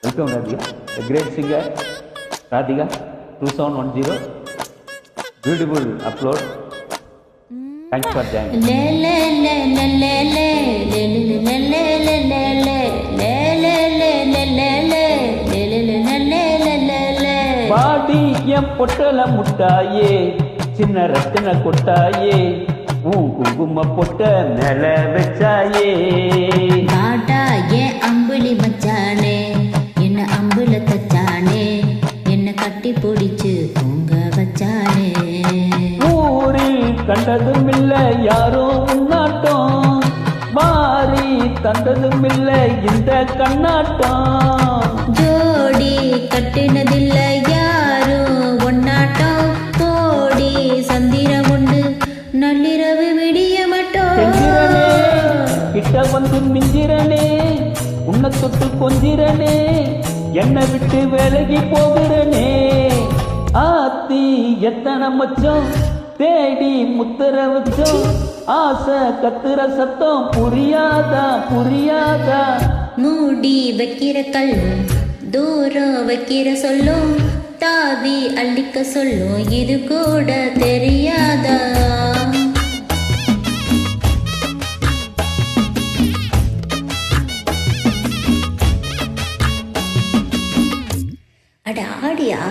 Welcome Radhika, a great singer. Radhika, 2710. Beautiful upload. Thanks for joining. பாடி என் பொட்டல முட்டாயே, சின்ன ரத்தின கொட்டாயே, குங்கும பொட்ட மேல வச்சாயே. பாடா என் அம்புலி மச்சானே, என்ன அம்புல தச்சானே, என்ன கட்டி பிடிச்சு தூங்க வச்சானே. ஊரில் கண்டதும் இல்ல யாரோ உன்னாட்டம், மாறி தந்ததும் இல்ல இந்த கண்ணாட்டம். ஜோடி கட்டினதில்ல யாரும் ஒன்னாட்டம், கோடி சந்திரம் உண்டு நள்ளிரவு விடிய மாட்டோம். கிட்ட வந்து மிஞ்சிரனே, உன்னை தொட்டு கொஞ்சிரனே, என்னை விட்டு விலகி போகிறனே. ஆத்தி எத்தனை மச்சம் தேடி முத்திர வச்சோம், ஆசை கத்துற சத்தம் புரியாதா புரியாதா. மூடி வைக்கிற கல்லும் தூரம் வைக்கிற சொல்லும், தாவி அள்ளிக்க சொல்லும் இது கூட தெரியாதா. அட ஆடியா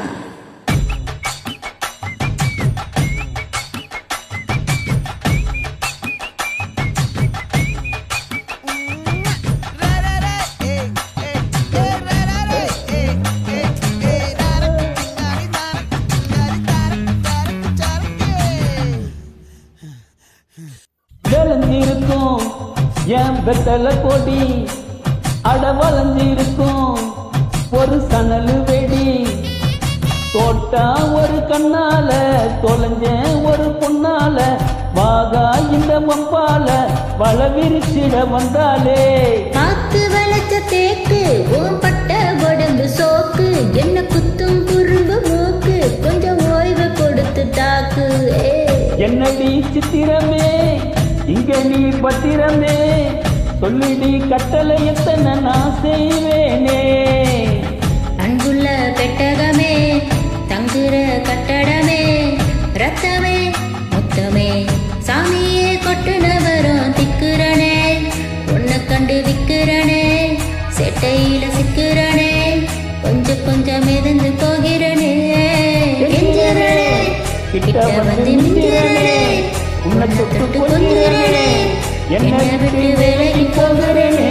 விளைஞ்சிருக்கும் என் வெத்தல கொடி, அட வளைஞ்சிருக்கும் ஒரு சணலு வெடி. தோட்டா ஒரு கண்ணால தொலைஞ்சேன் ஒரு பொண்ணால, வாகா இந்த மம்பால வள விரிச்சிட வந்தாலே. காத்து வளைச்ச தேக்கு ஓம் பட்ட உடம்பு சோக்கு, என்ன குத்தும் குறும்பு மூக்கு கொஞ்சம் ஓய்வு கொடுத்து தாக்கு. என்னடி சித்திரமே இங்க நீ பத்திரமே, சொல்லிடி கட்டளை எத்தனை நான் செய்வேனே. அன்புள்ள பெட்டகமே தங்குற கட்டடமே, ரத்தமே முத்தமே சாமியே கொட்டுனவரும் திக்குறனே. உன்னை கண்டு விக்கிறனே, செட்டையில சிக்கிறனே, கொஞ்சம் கொஞ்சம் மிதந்து போகிறனே. கெஞ்சுறனே, கிட்ட வந்து மிஞ்சுறனே, உன்னை தொட்டு கொஞ்சிரனே, என்னை விட்டு விலகி போகிறனே.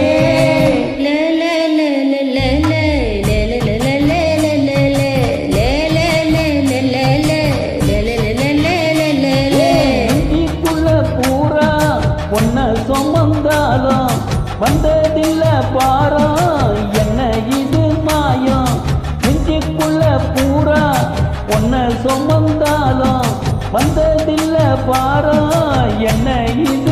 சொமந்தாலும் வந்ததில்ல பாரம், என்ன இது மாயம். நெஞ்சுக்குள்ள பூரா ஒன்ன சொமந்தாலும் வந்ததில்ல பாரம், என்ன இது